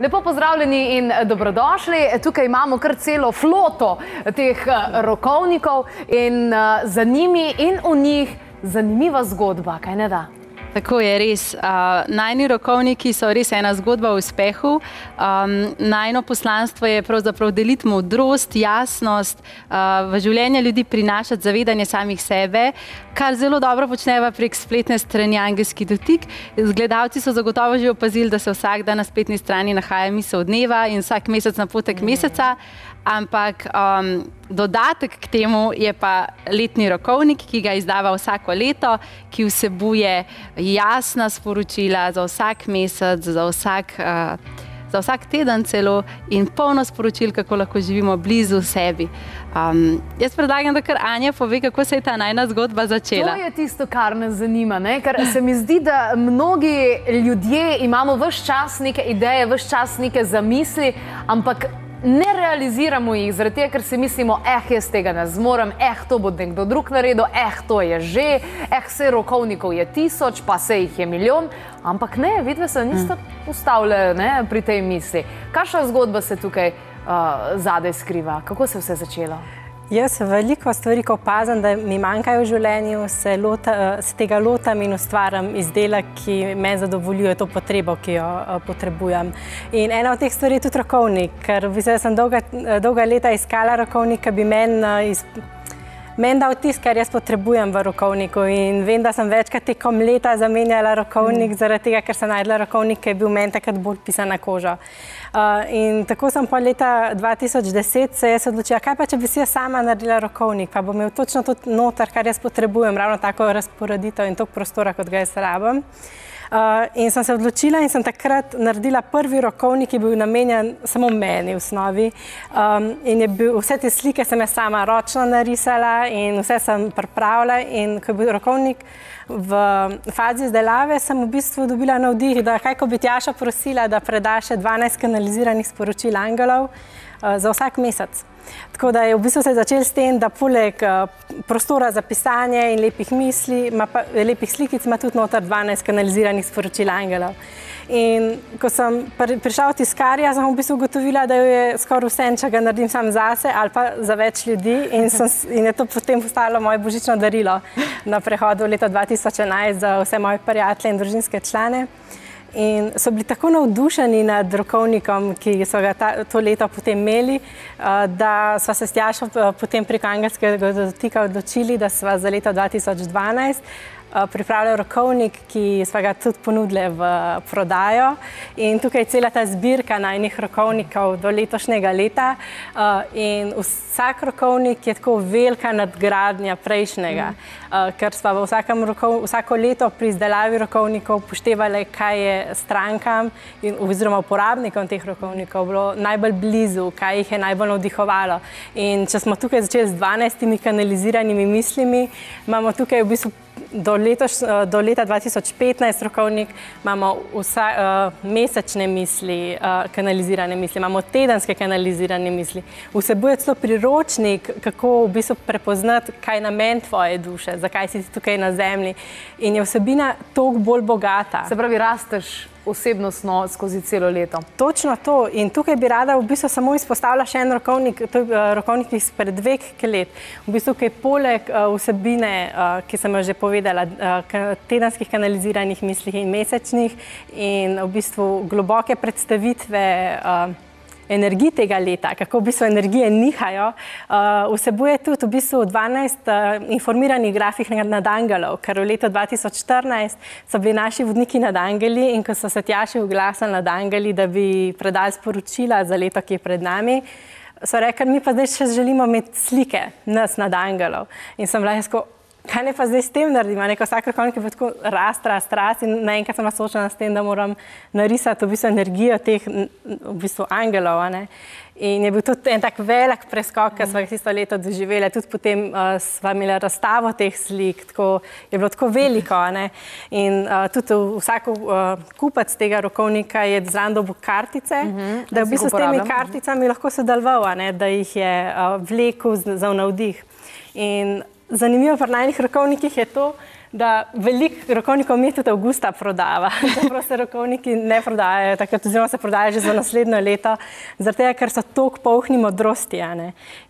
Lepo pozdravljeni in dobrodošli. Tukaj imamo kar celo floto teh rokovnikov in za njimi in v njih zanimiva zgodba, kaj ne da? Tako je, res. Najni rokovniki so res ena zgodba o uspehu. Najno poslanstvo je pravzaprav deliti modrost, jasnost, v življenje ljudi prinašati zavedanje samih sebe, kar zelo dobro počneva prek spletne strani Angelski dotik. Gledalci so zagotovo že opazili, da se vsak dan na spletni strani nahaja misel dneva in vsak mesec napotek meseca, ampak dodatek k temu je pa letni rokovnik, ki ga izdava vsako leto, ki vsebuje jasna sporočila za vsak mesec, za vsak teden celo in polno sporočil, kako lahko živimo blizu sebi. Jaz predlagam, da kar Anja pove, kako se je ta najna zgodba začela. To je tisto, kar me zanima, ker se mi zdi, da mnogi ljudje imamo ves čas neke ideje, ves čas neke zamisli, ampak ne realiziramo jih, zaradi tega, ker si mislimo, jaz tega ne zmorem, to bo nekdo drug naredil, to je že, vse rokovnikov je 1000, pa se jih je milijon, ampak ne, vidve se niste ustavili pri tej misli. Kakšna zgodba se tukaj zadaj skriva? Kako se je vse začelo? Jaz veliko stvari, ko opazim, da mi manjkajo v življenju, se tega lotam in ustvarjam izdelek, ki me zadovoljuje to potrebo, ki jo potrebujem. In ena od teh stvari je tudi rokovnik, ker sem dolga leta iskala rokovnik, ki bi meni dal tisto, kar jaz potrebujem v rokovniku. In vem, da sem večkrat tekom leta zamenjala rokovnik, zaradi tega, ker sem najdla rokovnik, ki je bil meni takrat bolj pisan na kožo. In tako sem po leta 2010 se jaz odločila, kaj pa, če bi si jaz sama naredila rokovnik, pa bom imel točno to noter, kar jaz potrebujem, ravno tako razporeditev in toliko prostora, kot ga jaz rabim. In sem se odločila in sem takrat naredila prvi rokovnik, ki je bil namenjen samo meni v osnovi. In vse te slike sem jaz sama ročno narisala in vse sem pripravila. In ko je bil rokovnik v fazi izdelave, sem v bistvu dobila navdih, da kaj, ko bi Tjaša prosila, da preda še 12 kanaliziranih sporočil angelov za vsak mesec. Tako da je v bistvu se začel s tem, da poleg prostora za pisanje in lepih misli, lepih slikic, ima tudi noter 12 kanaliziranih sporočil angelov. In ko sem prišla v tiskarja, sem v bistvu ugotovila, da je skoraj vse, če ga naredim sam zase ali pa za več ljudi in je to potem postalo moje božično darilo na prehodu leta 2011 za vse moje prijatelje in družinske člane. In so bili tako navdušeni nad rokovnikom, ki so ga to leto potem imeli, da sva se s Tjašo potem preko Angelskega dotika odločili, da sva za leto 2012 pripravili rokovnik, ki sva ga tudi ponudili v prodajo. In tukaj je cela ta zbirka najnih rokovnikov do letošnjega leta. In vsak rokovnik je tako velika nadgradnja prejšnjega, ker sva vsako leto pri izdelavi rokovnikov upoštevali, kaj je strankam oziroma uporabnikom teh rokovnikov bilo najbolj blizu, kaj jih je najbolj navdihovalo. In če smo tukaj začeli z 12 kanaliziranimi mislimi, imamo tukaj v bistvu do leta 2015 rokovnik, imamo mesečne misli, kanalizirane misli, imamo tedenske kanalizirane misli. Vsebuje celo priročnik, kako v bistvu prepoznati, kaj je namen tvoje duše, zakaj si tukaj na zemlji. In je vsebina toliko bolj bogata. Se pravi, rasteš osebnostno skozi celo leto. Točno to. In tukaj bi rada v bistvu samo izpostavila še en rokovnik, to je rokovnik izpred 2 let. V bistvu, ki je poleg vsebine, ki sem jo že povedala, tedenskih kanaliziranih mislih in mesečnih in v bistvu globoke predstavitve energij tega leta, kako v bistvu energije nihajo, vsebuje tudi v bistvu 12 informiranih grafik nad angelov, ker v letu 2014 so bili naši vodniki nad angeli in ko so se Tjaši oglasili nad angeli, da bi predali sporočila za leto, ki je pred nami, so rekli, mi pa zdaj še želimo imeti slike nas nad angelov. In sem bila jaz tako, kaj ne pa zdaj s tem naredim? Vsak rokovnik je pa tako rast in naenkrat sem soočena s tem, da moram narisati v bistvu energijo teh v bistvu angelov. In je bil tudi en tak velik preskok, ki sva ga tisto leto doživeli. Tudi potem sva imela razstavo teh slik, je bilo tako veliko. In tudi vsak kupec tega rokovnika je zraven dobil kartice, da v bistvu s temi karticami lahko sodeloval, da jih je vlekel za navdih. In zanimivo pri najnih rokovnikih je to, da veliko rokovnikov mi tudi avgusta prodava. Čeprav se rokovniki ne prodajajo, takrat oziroma se prodajajo že za naslednjo leto, zaradi tega, ker so toliko polni modrosti.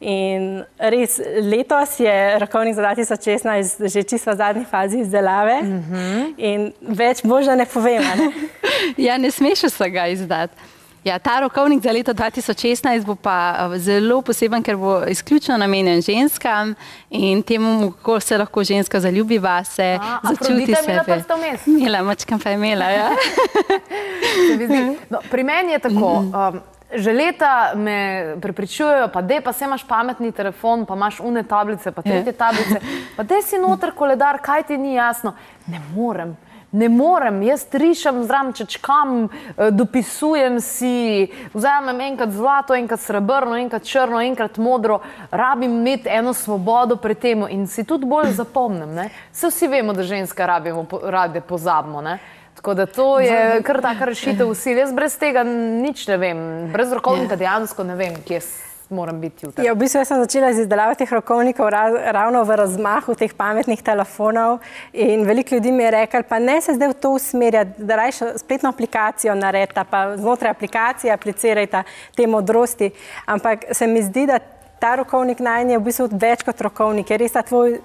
In res, letos je rokovnik za 2016 že čisto v zadnji fazi izdelave in več možno ne povem. Ja, ne smeš vsega izdati. Ja, ta rokovnik za leto 2016 bo pa zelo poseben, ker bo izključno namenjen ženskam in temu, kako se lahko ženska zaljubi vase, začuti sebe. Imela prsta vmes? Imela, mačkam pa imela, ja. No, pri meni je tako, že leta me prepričujejo, pa dej, pa se imaš pametni telefon, pa imaš une tablice, pa tretje tablice, pa dej si noter koledar, kaj ti ni jasno. Ne morem, jaz rišem zraven, čečkam, dopisujem si, vzamem enkrat zlato, enkrat srebrno, enkrat črno, enkrat modro, rabim imeti eno svobodo pred temu in si tudi bolj zapomnim. Se vsi vemo, da ženska rade pozabimo. Tako da to je kar taka rešitev vsi. Jaz brez tega nič ne vem, brez rokovnika dejansko ne vem, kje moram biti jutri. Ja, v bistvu jaz sem začela z izdelavo teh rokovnikov ravno v razmahu teh pametnih telefonov in veliko ljudi mi je rekli, pa ne se zdaj v to usmerjati, da rajš spletno aplikacijo naredita, pa znotraj aplikacije aplicirajta te modrosti, ampak se mi zdi, da ta rokovnik najn je v bistvu več kot rokovnik, je res ta tvoj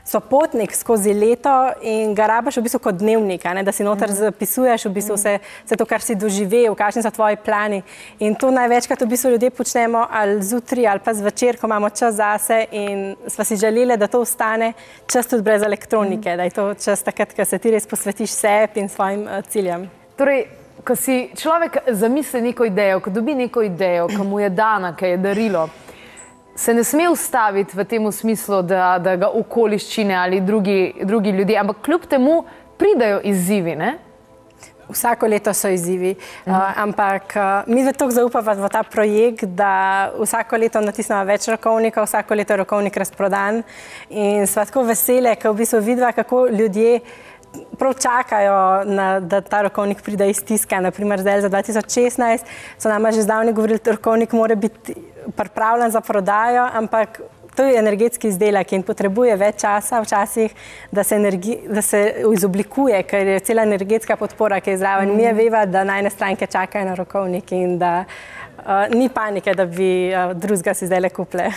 sopotnik skozi leto in ga rabiš v bistvu kot dnevnik, da si noter zapisuješ v bistvu vse to, kar si doživel, kakšni so tvoji plani. In to največkrat v bistvu ljudje počnemo ali zjutraj ali pa zvečer, ko imamo čas zase in sva si želeli, da to ostane čas tudi brez elektronike, da je to čas takrat, ko se ti res posvetiš sebi in svojim ciljem. Torej, ko si človek zamisli neko idejo, ko dobi neko idejo, ko mu je dana, ko je darilo, se ne sme ustaviti v tem smislu, da ga okoliščine ali drugi ljudje, ampak kljub temu pridajo izzivi, ne? Vsako leto so izzivi, ampak mi toliko zaupamo v ta projekt, da vsako leto natisnemo več rokovnikov, vsako leto je rokovnik razprodan in sva tako vesele, ko v bistvu vidiva, kako ljudje prav čakajo, da ta rokovnik pride iz tiska. Naprimer, zdaj za 2016 so nama že zdavni govorili, da rokovnik mora biti pripravljen za prodajo, ampak to je energetski izdelek in potrebuje več časa včasih, da se izoblikuje, ker je cela energetska podpora, ki je zraven. Mi je veva, da najne stranke čakajo na rokovnik in da ni panike, da bi drugega si zdaj le kupile.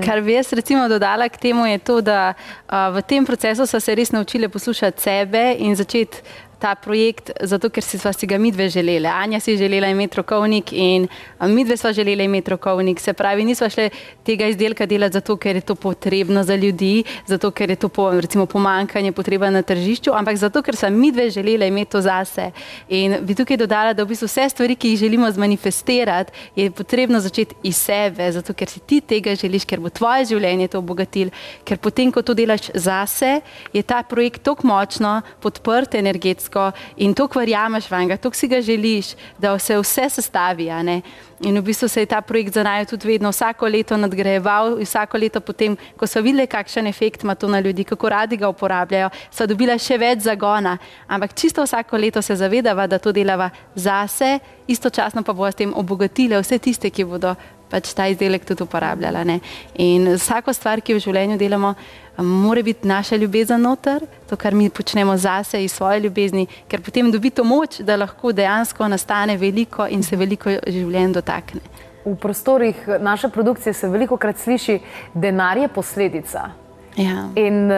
Kar bi jaz recimo dodala k temu je to, da v tem procesu so se res naučile poslušati sebe in začeti ta projekt, zato ker sva si ga midve želeli. Anja si želela imeti rokovnik in midve sva želela imeti rokovnik. Se pravi, nisva šle tega izdelka delati zato, ker je to potrebno za ljudi, zato, ker je to recimo pomankanje potreba na tržišču, ampak zato, ker sva midve želela imeti to zase. In bi tukaj dodala, da v bistvu vse stvari, ki jih želimo zmanifestirati, je potrebno začeti iz sebe, zato, ker si ti tega želiš, ker bo tvoje življenje to obogatilo, ker potem, ko to delaš zase, je ta projekt toliko močno podprt energetsko in toliko verjameš vanga, toliko si ga želiš, da se vse sestavi, In v bistvu se je ta projekt za naju tudi vedno vsako leto nadgrajeval, vsako leto potem, ko so videli, kakšen efekt ima to na ljudi, kako radi ga uporabljajo, so dobila še več zagona. Ampak čisto vsako leto se zavedava, da to delava zase, istočasno pa bo s tem obogatile vse tiste, ki bodo pač ta izdelek tudi uporabljala. In vsako stvar, ki v življenju delamo, mora biti naša ljubezen noter, to, kar mi počnemo zase iz svoje ljubezni, ker potem dobi to moč, da lahko dejansko nastane veliko in se veliko življenj dotakne. V prostorih naše produkcije se velikokrat sliši, denar je posledica. Ja. In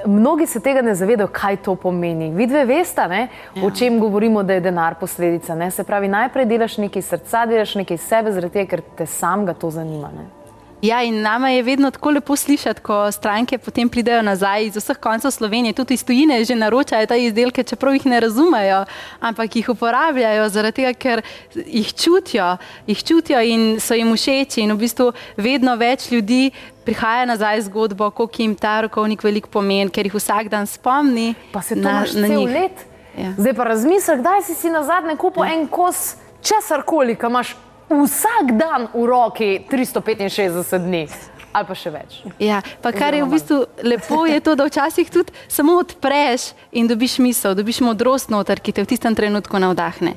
mnogi se tega ne zavedajo, kaj to pomeni. Vidve veste, o čem govorimo, da je denar posledica. Se pravi, najprej delaš nekaj srca, delaš nekaj sebe, zaradi tega, ker te samega to zanima. Ja, in nama je vedno tako lepo slišati, ko stranke potem pridejo nazaj iz vseh koncev Slovenije, tudi iz tujine že naročajo ta izdelke, čeprav jih ne razumejo, ampak jih uporabljajo zaradi tega, ker jih čutijo in so jim všeč in v bistvu vedno več ljudi prihaja nazaj zgodbo, koliko jim ta rokovnik veliko pomeni, ker jih vsak dan spomni na njih. Pa se to imaš cel let. Zdaj pa razmisli, kdaj si nazadnje kupil en kos česarkoli, ki imaš vsak dan v roki 365 dni ali pa še več. Ja, pa kar je v bistvu lepo je to, da včasih tudi samo odpreš in dobiš misel, dobiš modrost noter, ki te v tistem trenutku navdahne.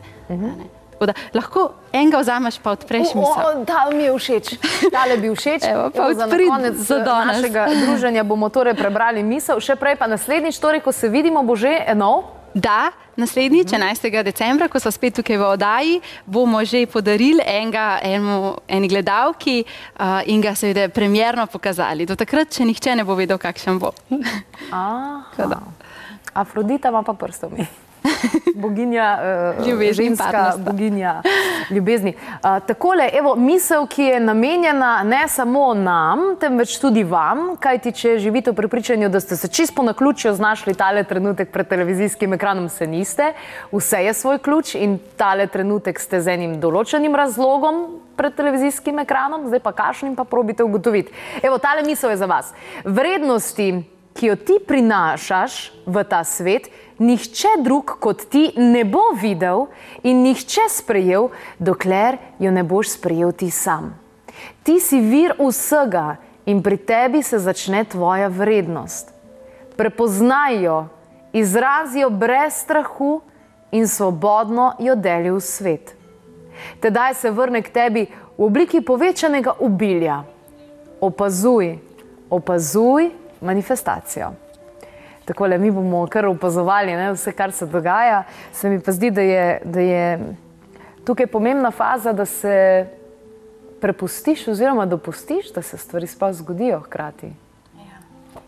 Tako da lahko enega vzameš, pa odpreš misel. Ta mi je všeč, tale bi všeč. Evo, pa odpri za danes. Našega druženja bomo torej prebrali misel. Še prej pa naslednjič, torej, ko se vidimo, bo že nov? Da, naslednjič, 11. decembra, ko so spet tukaj v oddaji, bomo že podarili eni gledalki in ga seveda premjerno pokazali. Do takrat, če nihče ne bo vedel, kakšen bo. Afrodita ima pa prstovi. Boginja, ljubezni, ženska boginja ljubezni. Takole, evo, misel, ki je namenjena ne samo nam, temveč tudi vam, kajti če živite v prepričanju, da ste se čisto po naključju znašli tale trenutek pred televizijskim ekranom, se niste. Vse je svoj ključ in tale trenutek ste z enim določenim razlogom pred televizijskim ekranom, zdaj pa kakšnim pa probite ugotoviti. Evo, tale misel je za vas. Vrednosti, ki jo ti prinašaš v ta svet, nihče drug kot ti ne bo videl in nihče sprejel, dokler jo ne boš sprejel ti sam. Ti si vir vsega in pri tebi se začne tvoja vrednost. Prepoznaj jo, izrazi jo brez strahu in svobodno jo deli v svet. Tedaj se vrne k tebi v obliki povečanega obilja. Opazuj, opazuj manifestacijo. Takole, mi bomo kar opazovali vse, kar se dogaja. Se mi pa zdi, da je tukaj pomembna faza, da se prepustiš oziroma dopustiš, da se stvari sploh zgodijo hkrati.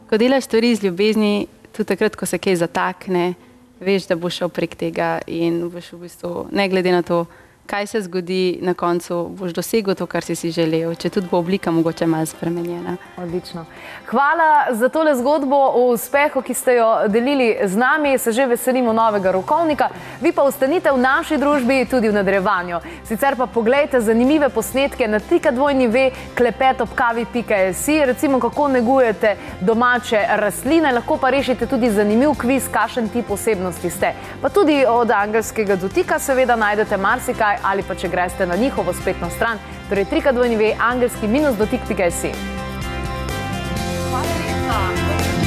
Ko delaš stvari iz ljubezni, tudi takrat, ko se kaj zatakne, veš, da boš šel prek tega in boš v bistvu, ne glede na to, kaj se zgodi, na koncu boš dosegel to, kar si želel, če tudi bo oblika mogoče malo spremenjena. Odlično. Hvala za tole zgodbo o uspehu, ki ste jo delili z nami. Se že veselimo novega rokovnika. Vi pa ostanite v naši družbi tudi v nadaljevanju. Sicer pa poglejte zanimive posnetke na www.klepetobkavi.si, recimo kako negujete domače rastline, lahko pa rešite tudi zanimiv kviz, kakšen tip osebnosti ste. Pa tudi od angelskega dotika seveda najdete marsikaj, ali pa če greste na njihovo spletno stran, torej www.angelski-dotik.si. Hvala lepa.